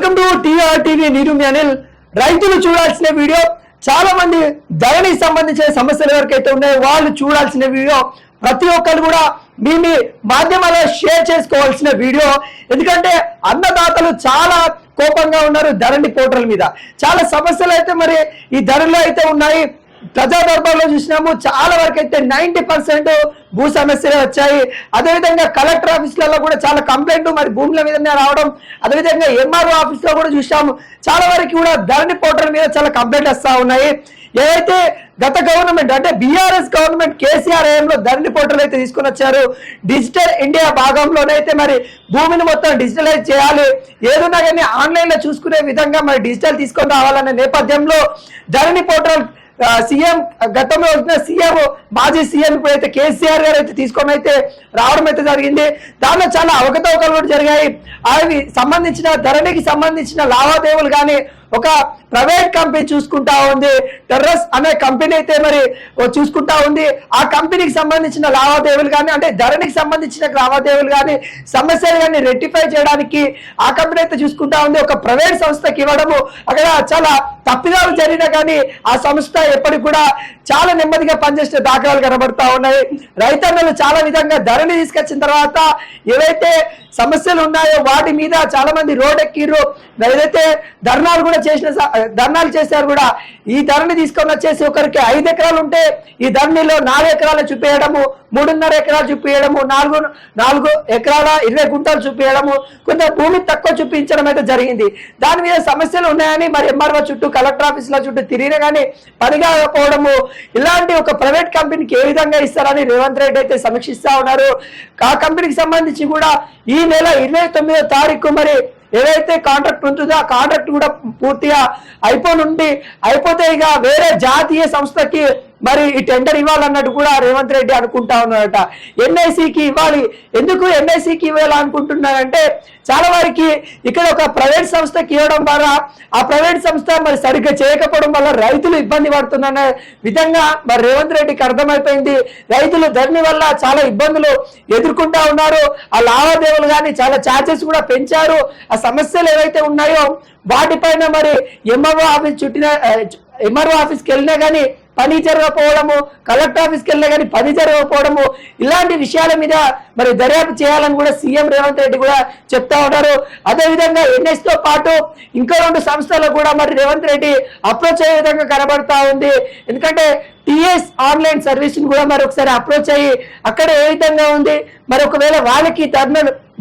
Welcome to TRTV నేను మీ అనిల్. రైతులు చూడాల్సిన వీడియో, చాలా మంది ధరణికి సంబంధించిన సమస్యలు ఎవరికైతే ఉన్నాయో వాళ్ళు చూడాల్సిన వీడియో, ప్రతి ఒక్కరు కూడా మీ మాధ్యమాల్లో షేర్ చేసుకోవాల్సిన వీడియో. ఎందుకంటే అన్నదాతలు చాలా కోపంగా ఉన్నారు ధరణి పోర్టల్ మీద. చాలా సమస్యలు అయితే మరి ఈ ధరలో అయితే ఉన్నాయి. ప్రజా దర్బార్లో చూసినాము, చాలా వరకు అయితే 90% భూ సమస్యలు వచ్చాయి. అదేవిధంగా కలెక్టర్ ఆఫీసులలో కూడా చాలా కంప్లైంట్ మరి భూముల మీదనే రావడం, అదేవిధంగా ఎంఆర్ఓ ఆఫీస్ లో కూడా చూసాము, చాలా వరకు కూడా ధరణి పోర్టల్ మీద చాలా కంప్లైంట్ వస్తా ఉన్నాయి. ఏదైతే గత గవర్నమెంట్ అంటే బీఆర్ఎస్ గవర్నమెంట్ కేసీఆర్ హయాంలో ధరణి పోర్టల్ అయితే తీసుకొని వచ్చారు. డిజిటల్ ఇండియా భాగంలోనైతే మరి భూమిని మొత్తం డిజిటలైజ్ చేయాలి, ఏదున్నా కానీ ఆన్లైన్ లో చూసుకునే విధంగా మరి డిజిటల్ తీసుకొని రావాలనే నేపథ్యంలో ధరణి పోర్టల్ సీఎం గతంలో వచ్చిన సీఎం మాజీ సీఎం ఇప్పుడైతే కేసీఆర్ గారు అయితే తీసుకొని అయితే రావడం అయితే జరిగింది. దానిలో చాలా అవకతవకలు కూడా జరిగాయి. అవి సంబంధించిన ధరణికి సంబంధించిన లావాదేవీలు కానీ ఒక ప్రైవేట్ కంపెనీ చూసుకుంటా ఉంది. టెర్రస్ అనే కంపెనీ అయితే మరి చూసుకుంటా ఉంది. ఆ కంపెనీకి సంబంధించిన లావాదేవీలు కానీ అంటే ధరణికి సంబంధించిన లావాదేవీలు కానీ సమస్యలు కానీ రెక్టిఫై చేయడానికి ఆ కంపెనీ అయితే చూసుకుంటా ఉంది. ఒక ప్రైవేట్ సంస్థకి ఇవ్వడము, అక్కడ చాలా తప్పిదాలు జరిగినా కానీ ఆ సంస్థ ఎప్పటికి కూడా చాలా నెమ్మదిగా పనిచేసే దాఖలాలు కనబడతా ఉన్నాయి. రైతన్నలు చాలా విధంగా ధరణి తీసుకొచ్చిన తర్వాత ఏవైతే సమస్యలు ఉన్నాయో వాటి మీద చాలా మంది రోడ్డెక్కిర్రు. ఏదైతే ధర్నాలు కూడా ధర్నాలు చేశారు కూడా. ఈ ధరణి తీసుకొని వచ్చేసి ఒకరికి 5 ఎకరాలు ఉంటే ఈ ధరణిలో 4 ఎకరాలు చూపించడము, 3.5 ఎకరాలు చూపించడము, 4 ఎకరాల 20 గుంటలు చూపించడము, కొంత భూమి తక్కువ చూపించడం అయితే జరిగింది. దాని మీద సమస్యలు ఉన్నాయని మరి ఎంఆర్ఓ చుట్టూ కలెక్టర్ ఆఫీసుల చుట్టూ తిరిగినా కానీ పని కాకపోవడము, ఇలాంటి ఒక ప్రైవేట్ కంపెనీకి ఏ విధంగా ఇస్తారని రేవంత్ రెడ్డి అయితే సమీక్షిస్తా ఉన్నారు. ఆ కంపెనీకి సంబంధించి కూడా ఈ నెల 29వ తారీఖు మరి ఏదైతే కాంట్రాక్ట్ ఉంటుందో ఆ కాంట్రాక్ట్ కూడా పూర్తిగా అయిపోతే ఇక వేరే జాతీయ సంస్థకి మరి ఈ టెండర్ ఇవ్వాలన్నట్టు కూడా రేవంత్ రెడ్డి అనుకుంటా ఉన్నారట. ఎన్ఐసికి ఇవ్వాలి. ఎందుకు ఎన్ఐసికి ఇవ్వాలనుకుంటున్నారంటే చాలా వారికి ఇక్కడ ఒక ప్రైవేట్ సంస్థకి ఇవ్వడం ద్వారా ఆ ప్రైవేట్ సంస్థ మరి సరిగ్గా చేయకపోవడం వల్ల రైతులు ఇబ్బంది పడుతున్న విధంగా మరి రేవంత్ రెడ్డికి అర్థమైపోయింది. రైతులు ధరణి వల్ల చాలా ఇబ్బందులు ఎదుర్కొంటా ఉన్నారు. ఆ లావాదేవీలు కానీ చాలా ఛార్జెస్ కూడా పెంచారు. ఆ సమస్యలు ఏవైతే ఉన్నాయో వాటిపైన మరి ఎంఆర్ఓ ఆఫీస్కి వెళ్ళినా కానీ పని జరగకపోవడము, కలెక్టర్ ఆఫీస్కి వెళ్ళినా కానీ పని జరగకపోవడము, ఇలాంటి విషయాల మీద మరి దర్యాప్తు చేయాలని కూడా సీఎం రేవంత్ రెడ్డి కూడా చెప్తా ఉన్నారు. అదేవిధంగా ఎన్ఎస్ తో పాటు ఇంకో 2 సంస్థలకు కూడా మరి రేవంత్ రెడ్డి అప్రోచ్ అయ్యే విధంగా కనబడతా ఉంది. ఎందుకంటే టీఎస్ ఆన్లైన్ సర్వీస్ ని కూడా మరి ఒకసారి అప్రోచ్ అయ్యి అక్కడ ఏ విధంగా ఉంది, మరి ఒకవేళ వాళ్ళకి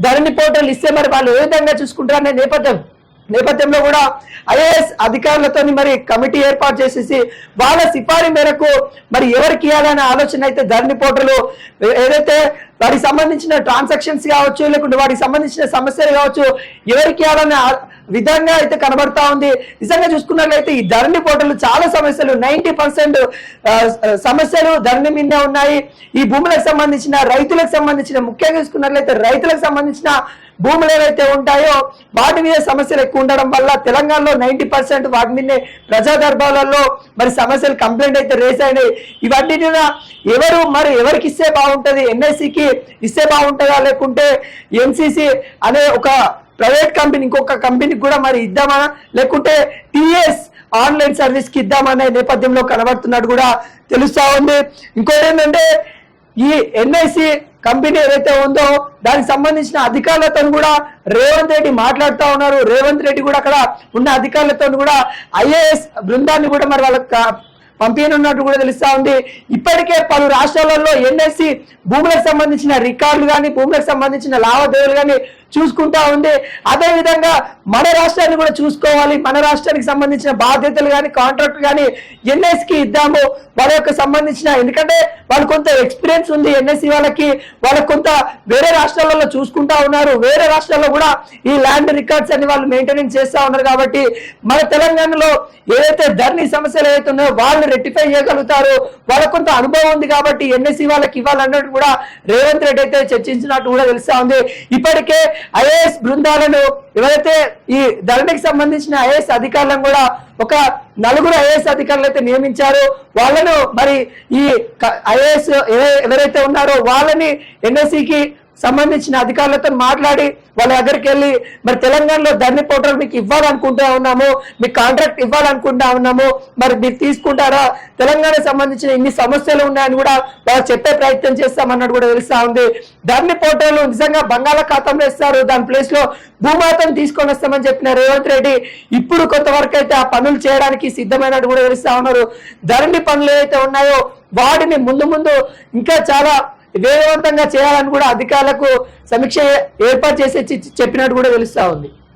ధరణి పోర్టల్ ఇస్తే మరి వాళ్ళు ఏ విధంగా చూసుకుంటారనే నేపథ్యంలో కూడా ఐఏఎస్ అధికారులతో మరి కమిటీ ఏర్పాటు చేసేసి వాళ్ళ సిఫారీ మేరకు మరి ఎవరికి ఇవ్వాలనే ఆలోచన అయితే ధరణి పోర్టల్ ఏదైతే వాటికి సంబంధించిన ట్రాన్సాక్షన్స్ కావచ్చు, లేకుంటే వాటికి సంబంధించిన సమస్యలు కావచ్చు, ఎవరికి ఇవ్వాలనే విధంగా అయితే కనబడతా ఉంది. నిజంగా చూసుకున్నట్లయితే ఈ ధరణి పోర్టల్ చాలా సమస్యలు 90% సమస్యలు ధరణి మీదే ఉన్నాయి. ఈ భూములకు సంబంధించిన రైతులకు సంబంధించిన ముఖ్యంగా చూసుకున్నట్లయితే రైతులకు సంబంధించిన భూములు ఏవైతే ఉంటాయో వాటి మీద సమస్యలు ఎక్కువ ఉండడం వల్ల తెలంగాణలో 90% వాటి మీదే ప్రజా దర్బార్లలో మరి సమస్యలు కంప్లైంట్ అయితే రేస్ అయినాయి. ఇవన్నీ ఎవరికి ఇస్తే బాగుంటుంది, ఎన్ఐసికి ఇస్తే బాగుంటుందా, లేకుంటే ఎన్సిసి అనే ఒక ప్రైవేట్ కంపెనీ ఇంకొక కంపెనీకి కూడా మరి ఇద్దామా, లేకుంటే టీఎస్ ఆన్లైన్ సర్వీస్ కి ఇద్దామనే నేపథ్యంలో కనబడుతున్నట్టు కూడా తెలుస్తా ఉంది. ఇంకోటి ఏంటంటే ఈ ఎన్ఐసి కంపెనీ ఏదైతే ఉందో దానికి సంబంధించిన అధికారులతో కూడా రేవంత్ రెడ్డి మాట్లాడుతూ ఉన్నారు. రేవంత్ రెడ్డి కూడా అక్కడ ఉన్న అధికారులతో కూడా ఐఏఎస్ బృందాన్ని కూడా మరి వాళ్ళకి పంపినట్టు కూడా తెలుస్తా ఉంది. ఇప్పటికే పలు రాష్ట్రాలలో ఎన్ఎస్సి భూములకు సంబంధించిన రికార్డులు కానీ భూములకు సంబంధించిన లావాదేవీలు కానీ చూసుకుంటా ఉంది. అదేవిధంగా మన రాష్ట్రాన్ని కూడా చూసుకోవాలి. మన రాష్ట్రానికి సంబంధించిన బాధ్యతలు కానీ కాంట్రాక్ట్ కానీ ఎన్ఎస్కి ఇద్దాము. వాళ్ళ యొక్క సంబంధించిన ఎందుకంటే వాళ్ళు కొంత ఎక్స్పీరియన్స్ ఉంది ఎన్ఎస్సి వాళ్ళకి కొంత వేరే రాష్ట్రాలలో చూసుకుంటా ఉన్నారు. వేరే రాష్ట్రాల్లో కూడా ఈ ల్యాండ్ రికార్డ్స్ అన్ని వాళ్ళు మెయింటెనెన్స్ చేస్తూ ఉన్నారు. కాబట్టి మన తెలంగాణలో ఏదైతే ధరణి సమస్యలు ఏవైతే ఉన్నాయో వాళ్ళు రెక్టిఫై చేయగలుగుతారు. వాళ్ళకు కొంత అనుభవం ఉంది కాబట్టి ఎన్ఎస్సి వాళ్ళకి ఇవ్వాలన్నట్టు కూడా రేవంత్ రెడ్డి అయితే చర్చించినట్టు కూడా తెలుస్తా ఉంది. ఇప్పటికే ఐఏఎస్ బృందాలను ఎవరైతే ఈ ధరణికి సంబంధించిన ఐఏఎస్ అధికారులను కూడా ఒక 4 ఐఏఎస్ అధికారులు అయితే నియమించారు. వాళ్ళను మరి ఈ ఐఏఎస్ ఎవరైతే ఉన్నారో వాళ్ళని ఎన్ఎస్సికి సంబంధించిన అధికారులతో మాట్లాడి వాళ్ళ దగ్గరికి వెళ్ళి మరి తెలంగాణలో ధరణి పోర్టల్ మీకు ఇవ్వాలనుకుంటా ఉన్నాము, మీకు కాంట్రాక్ట్ ఇవ్వాలనుకుంటా ఉన్నాము, మరి మీరు తీసుకుంటారా, తెలంగాణకు సంబంధించిన ఇన్ని సమస్యలు ఉన్నాయని కూడా వాళ్ళు చెప్పే ప్రయత్నం చేస్తామన్నట్టు కూడా తెలుస్తా ఉంది. ధరణి పోర్టల్ నిజంగా బంగాళాఖాతంలో ఇస్తారు, దాని ప్లేస్ లో భూమాతను తీసుకొని వస్తామని చెప్పిన రేవంత్ రెడ్డి ఇప్పుడు కొంతవరకు అయితే ఆ పనులు చేయడానికి సిద్ధమైనట్టు కూడా తెలుస్తా ఉన్నారు. ధరణి పనులు ఏవైతే ఉన్నాయో వాటిని ముందు ముందు ఇంకా చాలా వేగవంతంగా చేయాలని కూడా అధికారులకు సమీక్ష ఏర్పాటు చేసి చెప్పినట్టు కూడా తెలుస్తా ఉంది.